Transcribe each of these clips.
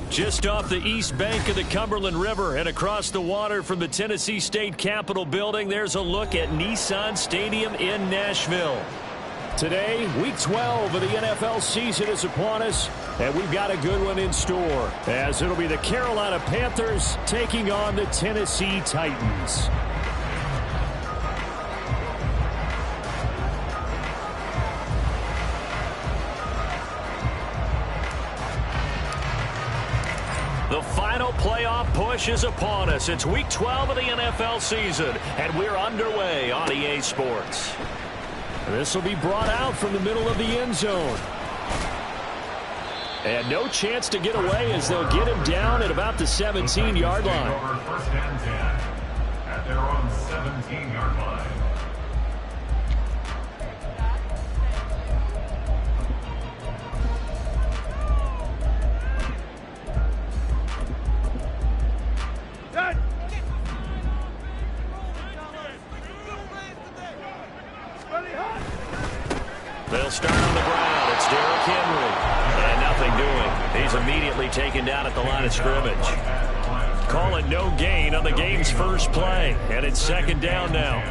Just off the east bank of the Cumberland River and across the water from the Tennessee State Capitol building, there's a look at Nissan Stadium in Nashville. Today, week 12 of the NFL season is upon us, and we've got a good one in store, as it'll be the Carolina Panthers taking on the Tennessee Titans. The final playoff push is upon us. It's week 12 of the NFL season, and we're underway on EA Sports. This will be brought out from the middle of the end zone. And no chance to get away as they'll get him down at about the 17-yard line. First and 10 at their own 17-yard line. They'll start on the ground. It's Derrick Henry. And nothing doing. He's immediately taken down at the line of scrimmage. Call it no gain on the game's first play. And it's second down now.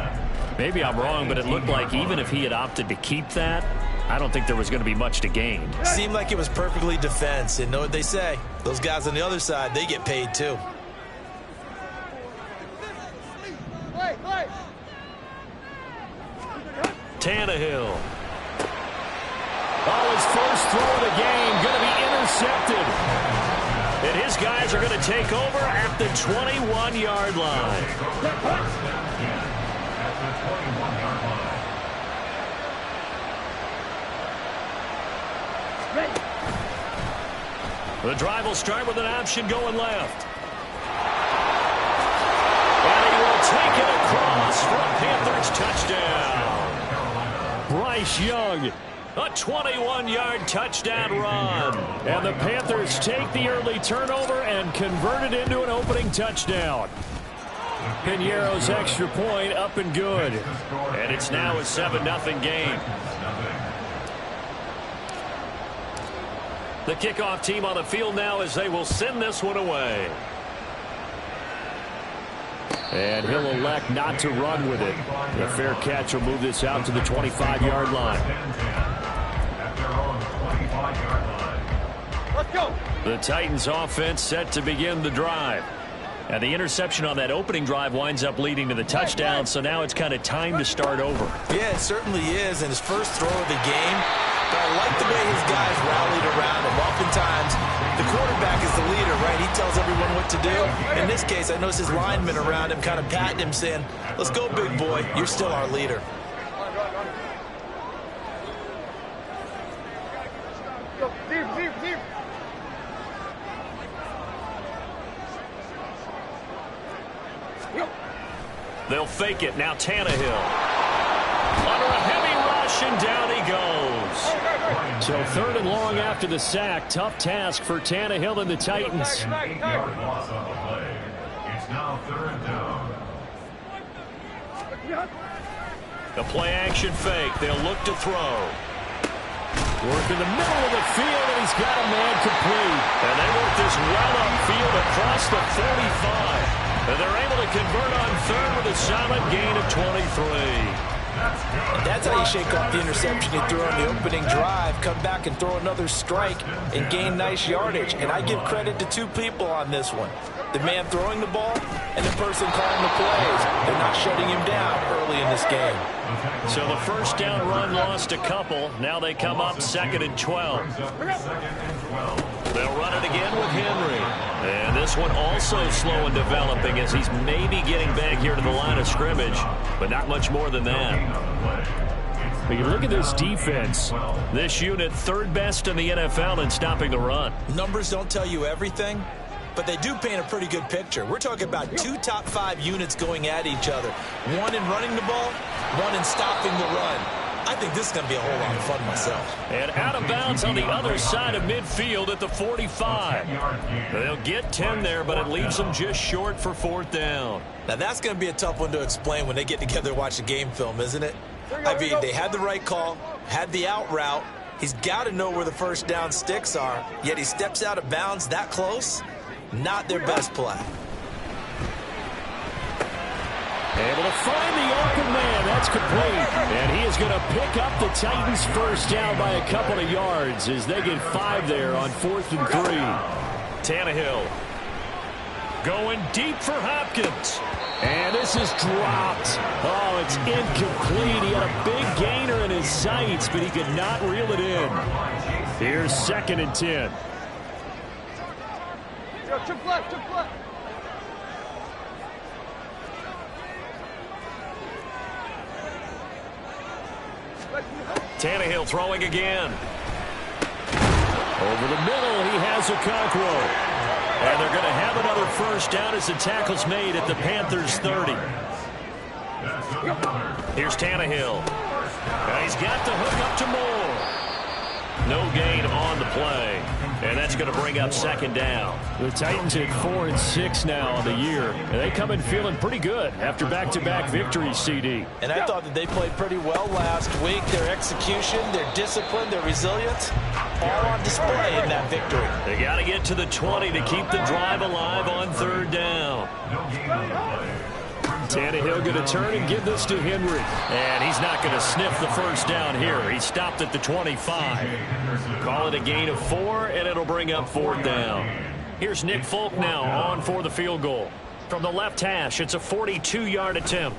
Maybe I'm wrong, but it looked like even if he had opted to keep that, I don't think there was going to be much to gain. Seemed like it was perfectly defense. And know what they say? Those guys on the other side, they get paid too. Tannehill. Oh, his first throw of the game going to be intercepted. And his guys are going to take over at the 21-yard line. The drive will start with an option going left. And he will take it across for a Panthers touchdown. Bryce Young. A 21-yard touchdown run. And the Panthers take the early turnover and convert it into an opening touchdown. Piñeiro's extra point up and good. And it's now a 7-0 game. The kickoff team on the field now as they will send this one away. And he'll elect not to run with it. The fair catch will move this out to the 25-yard line. Let's go. The Titans offense set to begin the drive. And the interception on that opening drive winds up leading to the touchdown, so now it's kind of time to start over. Yeah, it certainly is, and his first throw of the game. But I like the way his guys rallied around him. Oftentimes, the quarterback is the leader, right? He tells everyone what to do. In this case, I noticed his linemen around him kind of patting him, saying, let's go, big boy. You're still our leader. They'll fake it. Now Tannehill. Under a heavy rush, and down he goes. So third and long after the sack. Tough task for Tannehill and the Titans. It's now third down. The play action fake. They'll look to throw. Work in the middle of the field, and he's got a man complete. And they work this well upfield across the 45. And they're able to convert on third with a solid gain of 23. That's how you shake off the interception you threw on the opening drive. Come back and throw another strike and gain nice yardage. And I give credit to two people on this one. The man throwing the ball and the person calling the plays. They're not shutting him down early in this game. So the first down run lost a couple. Now they come up 2nd and 12. They'll run it again with Henry. And this one also slow and developing as he's maybe getting back here to the line of scrimmage, but not much more than that. But you look at this defense. This unit, third best in the NFL in stopping the run. Numbers don't tell you everything, but they do paint a pretty good picture. We're talking about 2 top 5 units going at each other. One in running the ball, one in stopping the run. I think this is going to be a whole lot of fun myself. And out of bounds on the other side of midfield at the 45. They'll get 10 there, but it leaves them just short for 4th down. Now, that's going to be a tough one to explain when they get together and watch the game film, isn't it? I mean, they had the right call, had the out route. He's got to know where the first down sticks are, yet he steps out of bounds that close. Not their best play. Able to find the open man. That's complete. And he is going to pick up the Titans' first down by a couple of yards as they get 5 there on 4th and 3. Tannehill going deep for Hopkins. And this is dropped. Oh, it's incomplete. He had a big gainer in his sights, but he could not reel it in. Here's 2nd and 10. Chip left, chip left. Tannehill throwing again. Over the middle, he has Okonkwo. And they're going to have another first down as the tackle's made at the Panthers' 30. Here's Tannehill. And he's got the hook up to Moore. No gain on the play. And that's going to bring up 2nd down. The Titans at 4 and 6 now on the year. And they come in feeling pretty good after back-to-back victories, CD. And I thought that they played pretty well last week. Their execution, their discipline, their resilience, all on display in that victory. They got to get to the 20 to keep the drive alive on 3rd down. Tannehill going to turn and give this to Henry. And he's not going to sniff the first down here. He stopped at the 25. Call it a gain of 4, and it'll bring up 4th down. Here's Nick Folk now on for the field goal. From the left hash, it's a 42-yard attempt.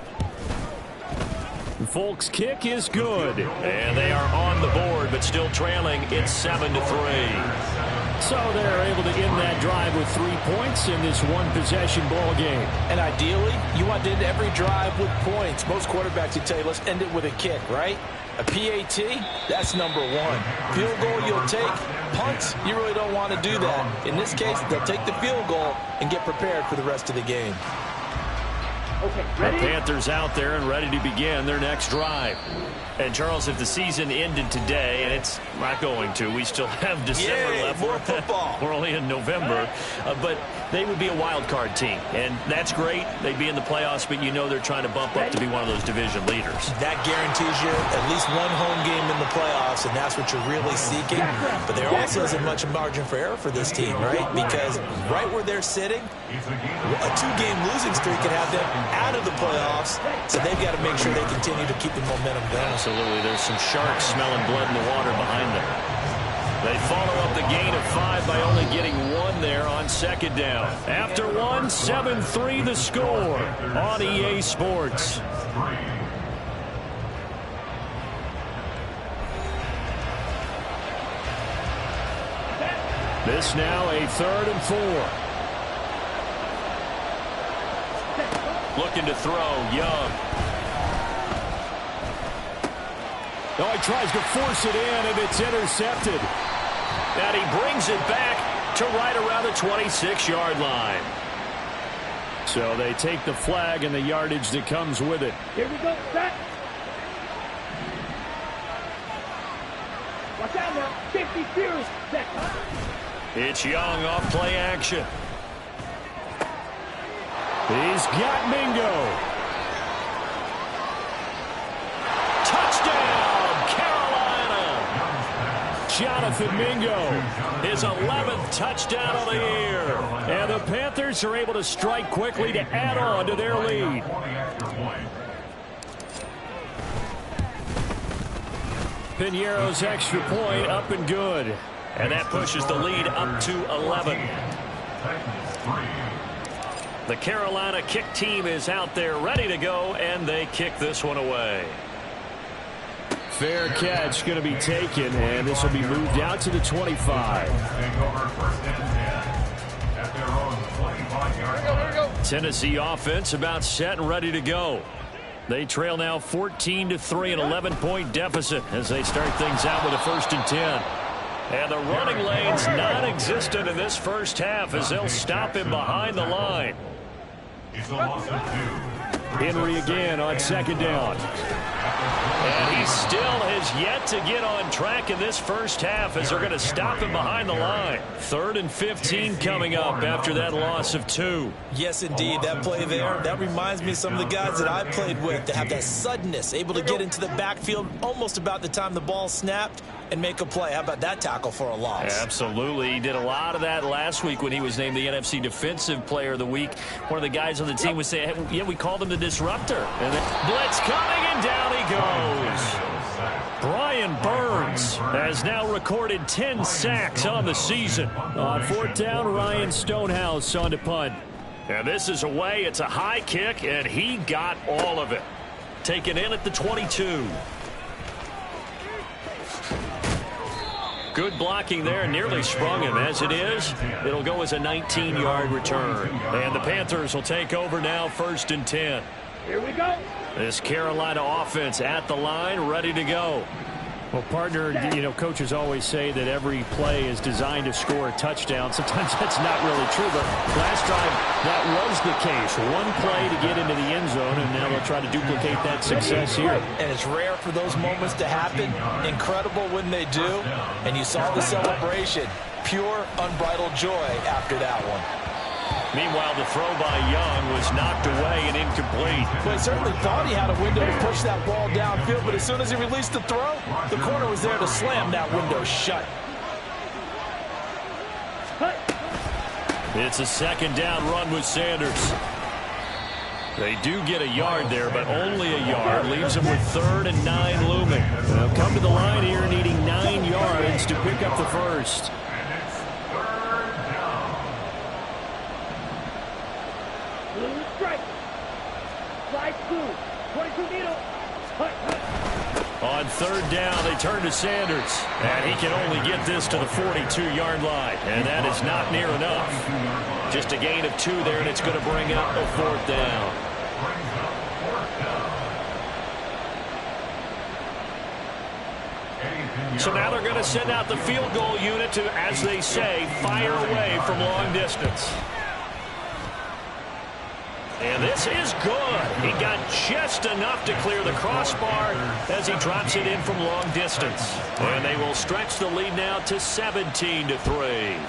Folk's kick is good. And they are on the board, but still trailing. It's 7-3. So they're able to end that drive with 3 points in this one-possession ball game. And ideally, you want to end every drive with points. Most quarterbacks would tell you, let's end it with a kick, right? A PAT, that's number 1. Field goal, you'll take. Punts, you really don't want to do that. In this case, they'll take the field goal and get prepared for the rest of the game. Okay, ready? The Panthers out there and ready to begin their next drive. And, Charles, if the season ended today, and it's not going to, we still have December left. More football. We're only in November. But they would be a wild card team. And that's great. They'd be in the playoffs, but you know they're trying to bump up to be one of those division leaders. That guarantees you at least one home game in the playoffs, and that's what you're really seeking. But there also isn't much margin for error for this team, right? Because right where they're sitting, a 2-game losing streak could have them out of the playoffs, so they've got to make sure they continue to keep the momentum going. Absolutely. There's some sharks smelling blood in the water behind them. They follow up the gain of 5 by only getting 1 there on 2nd down. After 1, 7-3 the score on EA Sports. This now a 3rd and 4. Looking to throw, Young. Oh, he tries to force it in, and it's intercepted. And he brings it back to right around the 26-yard line. So they take the flag and the yardage that comes with it. Here we go, set. Watch out now. 50 fears. Set. It's Young off play action. He's got Mingo. Touchdown, Carolina. Jonathan Mingo, his 11th touchdown of the year. And the Panthers are able to strike quickly to add on to their lead. Piñeiro's extra point up and good. And that pushes the lead up to 11. The Carolina kick team is out there ready to go, and they kick this one away. Fair catch going to be taken, and this will be moved out to the 25. Take over first and 10 at their own 25-yard line. Tennessee offense about set and ready to go. They trail now 14-3, an 11-point deficit as they start things out with a 1st and 10. And the running lane's non-existent in this first half as they'll stop him behind the line. It's a loss of 2. Henry again on 2nd down. And he still has yet to get on track in this first half as they're going to stop him behind the line. 3rd and 15 coming up after that loss of 2. Yes, indeed. That play there, that reminds me of some of the guys that I played with to have that suddenness, able to get into the backfield almost about the time the ball snapped and make a play. How about that tackle for a loss? Absolutely. He did a lot of that last week when he was named the NFC Defensive Player of the Week. One of the guys on the team was saying, hey, yeah, we called him the disruptor. And then blitz coming, and down he goes. Brian Burns has now recorded 10 sacks on the season. On 4th down, Ryan Stonehouse on to punt. And this is away. It's a high kick, and he got all of it. Taken in at the 22. Good blocking there, nearly sprung him. As it is, it'll go as a 19-yard return. And the Panthers will take over now, 1st and 10. Here we go. This Carolina offense at the line, ready to go. Well, partner, you know, coaches always say that every play is designed to score a touchdown. Sometimes that's not really true, but last drive, that was the case. One play to get into the end zone, and now they'll try to duplicate that success here. And it's rare for those moments to happen. Incredible when they do. And you saw the celebration. Pure, unbridled joy after that one. Meanwhile, the throw by Young was knocked away and incomplete. Well, he certainly thought he had a window to push that ball downfield, but as soon as he released the throw, the corner was there to slam that window shut. It's a 2nd down run with Sanders. They do get a yard there, but only a yard. Leaves them with 3rd and 9 looming. They'll come to the line here needing 9 yards to pick up the first. On 3rd down, they turn to Sanders. And he can only get this to the 42-yard line. And that is not near enough. Just a gain of 2 there, and it's going to bring up a 4th down. So now they're going to send out the field goal unit to, as they say, fire away from long distance. And this is good. He got just enough to clear the crossbar as he drops it in from long distance. And they will stretch the lead now to 17-3.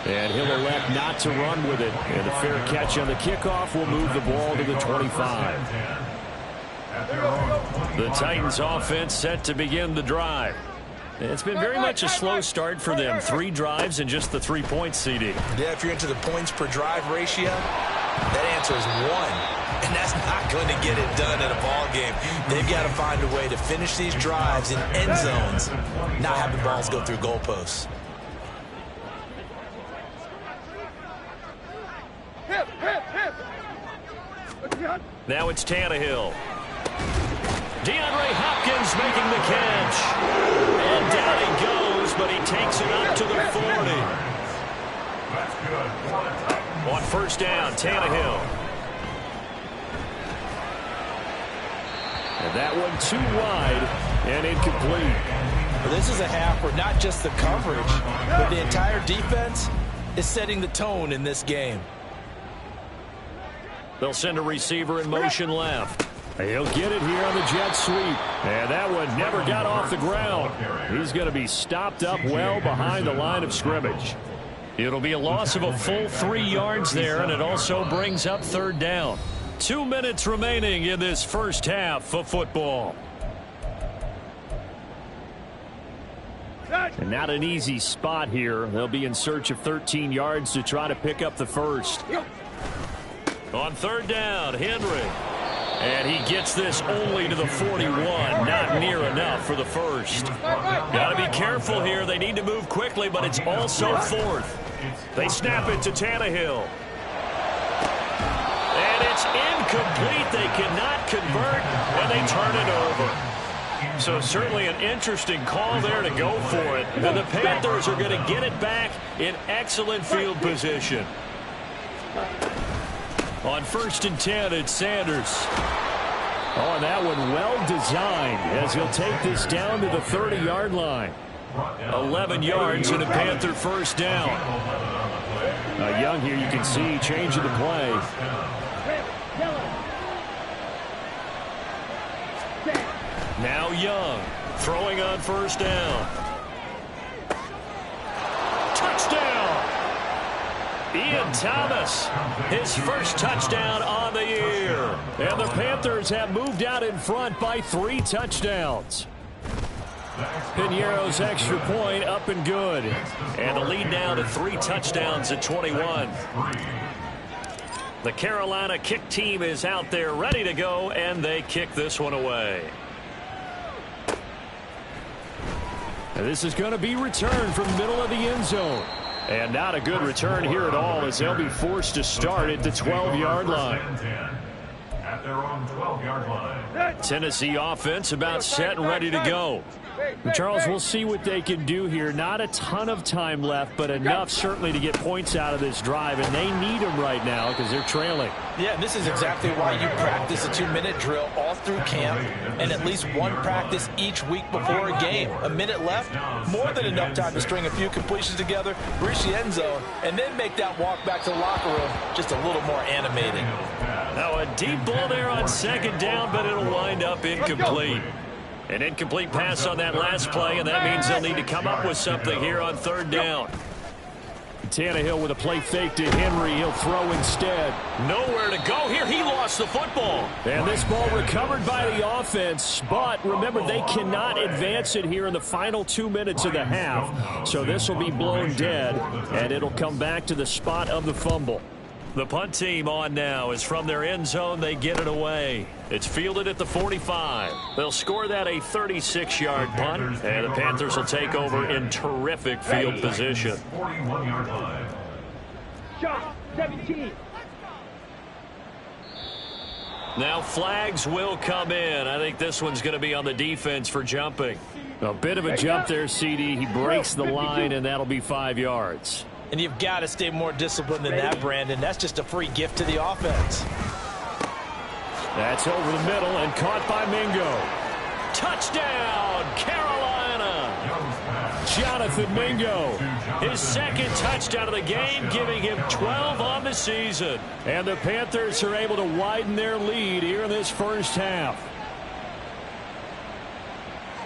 And he'll elect not to run with it. And a fair catch on the kickoff will move the ball to the 25. The Titans offense set to begin the drive. It's been very much a slow start for them. 3 drives and just the 3 points, CD. Yeah, if you're into the points per drive ratio, that answer is 1. And that's not going to get it done in a ball game. They've got to find a way to finish these drives in end zones, not have the balls go through goalposts. Now it's Tannehill. DeAndre Hopkins making the catch. And down he goes, but he takes it up to the 40. On 1st down, Tannehill. And that one too wide and incomplete. Well, this is a half where not just the coverage, but the entire defense is setting the tone in this game. They'll send a receiver in motion left. He'll get it here on the jet sweep. And that one never got off the ground. He's going to be stopped up well behind the line of scrimmage. It'll be a loss of a full 3 yards there, and it also brings up 3rd down. 2 minutes remaining in this first half of football. And not an easy spot here. They'll be in search of 13 yards to try to pick up the first. On 3rd down, Henry. And he gets this only to the 41. Not near enough for the first. Got to be careful here. They need to move quickly, but it's also 4th. They snap it to Tannehill. And And it's incomplete. They cannot convert, and they turn it over. So certainly an interesting call there to go for it. And the Panthers are going to get it back in excellent field position. On 1st and 10, it's Sanders. Oh, and that one well designed as he'll take this down to the 30-yard line. 11 yards and a Panther first down. Young here, you can see, changing the play. Now Young, throwing on first down. Touchdown! Ian Thomas, his first touchdown on the year. And the Panthers have moved out in front by 3 touchdowns. Piñeiro's extra point up and good. And the lead now to 3 touchdowns at 21. The Carolina kick team is out there ready to go, and they kick this one away. And this is going to be returned from the middle of the end zone. And not a good return here at all, as they'll be forced to start at the 12-yard line. At their own 12-yard line. Tennessee offense about set and ready to go. Charles, we'll see what they can do here. Not a ton of time left, but enough certainly to get points out of this drive, and they need them right now because they're trailing. Yeah, this is exactly why you practice a 2-minute drill all through camp and at least one practice each week before a game. A minute left, more than enough time to string a few completions together, reach the end zone, and then make that walk back to the locker room just a little more animating. Now a deep ball there on 2nd down, but it'll wind up incomplete. An incomplete pass on that last play, and that means they'll need to come up with something here on 3rd down. Tannehill with a play fake to Henry. He'll throw instead. Nowhere to go here. He lost the football. And this ball recovered by the offense. But remember, they cannot advance it here in the final 2 minutes of the half. So this will be blown dead, and it'll come back to the spot of the fumble. The punt team on now is from their end zone. They get it away. It's fielded at the 45. They'll score that a 36-yard punt, and the Panthers will take over in terrific field position. 41-yard line. Shot 17. Now flags will come in. I think this one's going to be on the defense for jumping. A bit of a jump there, CD. He breaks the line, and that'll be 5 yards. And you've got to stay more disciplined than that, Brandon. That's just a free gift to the offense. That's over the middle and caught by Mingo. Touchdown, Carolina. Jonathan Mingo, his 2nd touchdown of the game, giving him 12 on the season. And the Panthers are able to widen their lead here in this first half.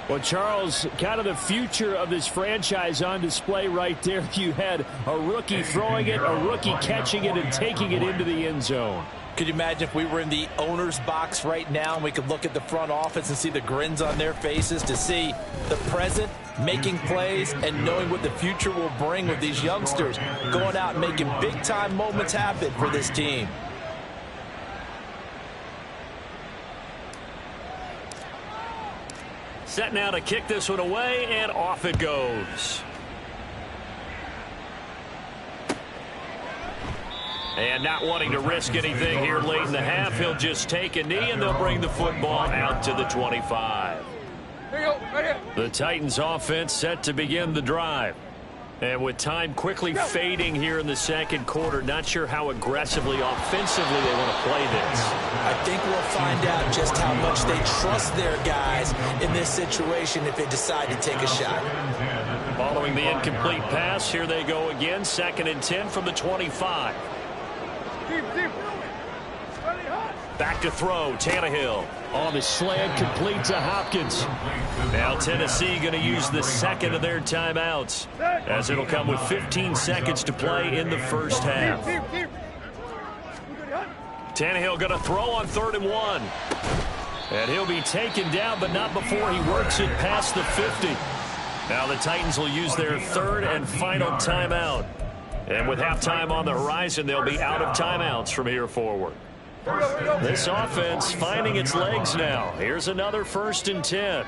Well, Charles, kind of the future of this franchise on display right there. You had a rookie throwing it, a rookie catching it, and taking it into the end zone. Could you imagine if we were in the owner's box right now and we could look at the front office and see the grins on their faces, to see the present making plays and knowing what the future will bring with these youngsters going out and making big-time moments happen for this team. Set now to kick this one away, and off it goes. And not wanting to risk anything here late in the half, he'll just take a knee, and they'll bring the football out to the 25. The Titans offense set to begin the drive. And with time quickly fading here in the 2nd quarter, not sure how aggressively, offensively they want to play this. I think we'll find out just how much they trust their guys in this situation if they decide to take a shot. Following the incomplete pass, here they go again. 2nd and 10 from the 25. Back to throw, Tannehill. On the slant, complete to Hopkins. Now Tennessee going to use the 2nd of their timeouts, as it'll come with 15 seconds to play in the first half. Tannehill going to throw on 3rd and 1. And he'll be taken down, but not before he works it past the 50. Now the Titans will use their 3rd and final timeout. And with halftime on the horizon, they'll be out of timeouts from here forward. This offense finding its legs now. Here's another 1st and 10.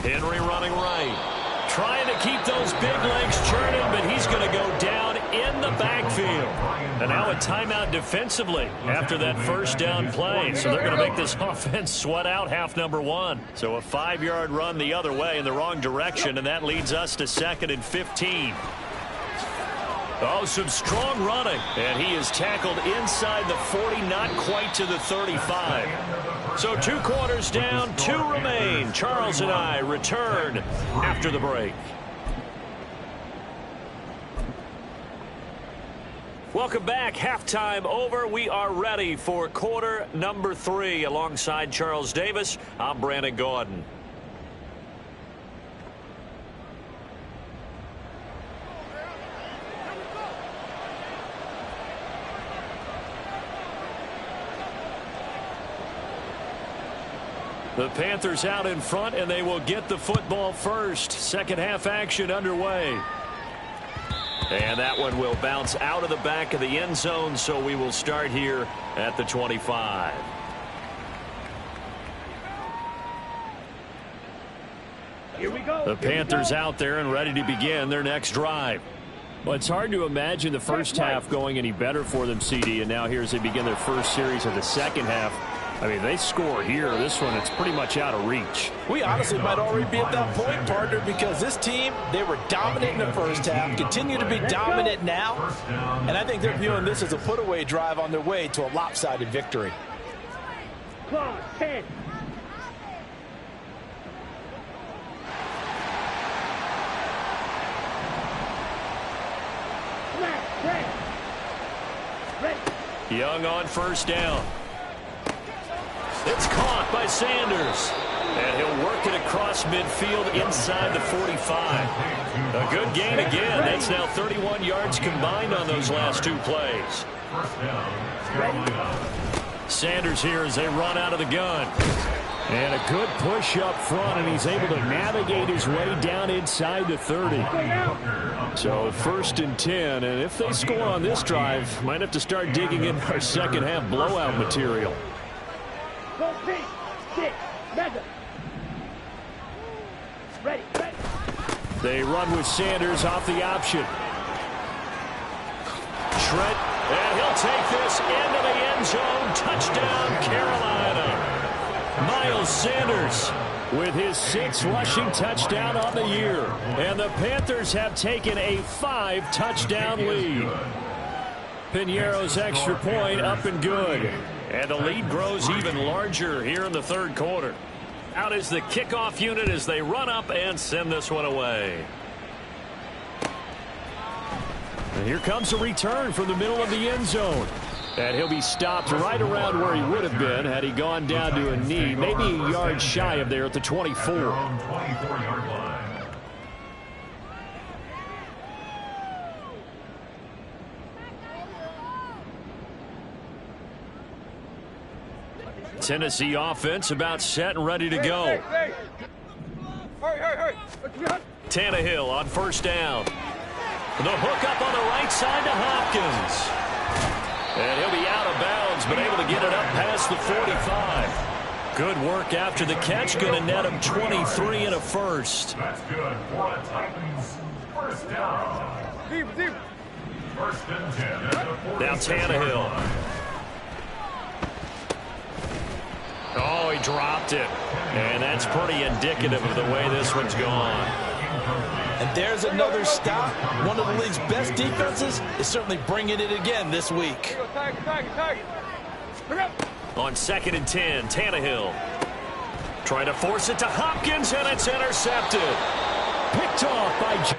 Henry running right. Trying to keep those big legs churning, but he's going to go down in the backfield. And now a timeout defensively after that first down play. So they're going to make this offense sweat out half number one. So a 5-yard run the other way in the wrong direction, and that leads us to 2nd and 15. Oh, some strong running. And he is tackled inside the 40, not quite to the 35. So 2 quarters down, 2 remain. Charles and I return after the break. Welcome back. Halftime over. We are ready for quarter number 3. Alongside Charles Davis, I'm Brandon Gordon. The Panthers out in front, and they will get the football first. Second half action underway. And that one will bounce out of the back of the end zone, so we will start here at the 25. Here we go. The Panthers out there and ready to begin their next drive. Well, it's hard to imagine the first half going any better for them, CD, and now here as they begin their first series of the second half. I mean, they score here. This one, it's pretty much out of reach. We honestly might already be at that point, partner, because this team, they were dominant in the first half, continue to be dominant now, and I think they're viewing this as a put-away drive on their way to a lopsided victory. Claw 10. Young on first down. It's caught by Sanders. And he'll work it across midfield inside the 45. A good gain again. That's now 31 yards combined on those last 2 plays. Sanders here as they run out of the gun. And a good push up front, and he's able to navigate his way down inside the 30. So 1st and 10, and if they score on this drive, might have to start digging in our second half blowout material. They run with Sanders off the option. Trent, and he'll take this into the end zone. Touchdown, Carolina. Miles Sanders with his 6th rushing touchdown on the year. And the Panthers have taken a 5-touchdown lead. Piñeiro's extra point up and good. And the lead grows even larger here in the 3rd quarter. Out is the kickoff unit as they run up and send this one away. And here comes a return from the middle of the end zone. And he'll be stopped right around where he would have been had he gone down to a knee, maybe a yard shy of there at the 24. 24-yard line. Tennessee offense about set and ready to go. Tannehill on first down. The hook up on the right side to Hopkins. And he'll be out of bounds, but able to get it up past the 45. Good work after the catch. Going to net him 23 and a first. That's good for the Titans. First down. Deep. 1st and 10 at the Now Tannehill. Oh, he dropped it. And that's pretty indicative of the way this one's gone. And there's another stop. One of the league's best defenses is certainly bringing it again this week. On 2nd and 10, Tannehill. Trying to force it to Hopkins, and it's intercepted. Picked off by...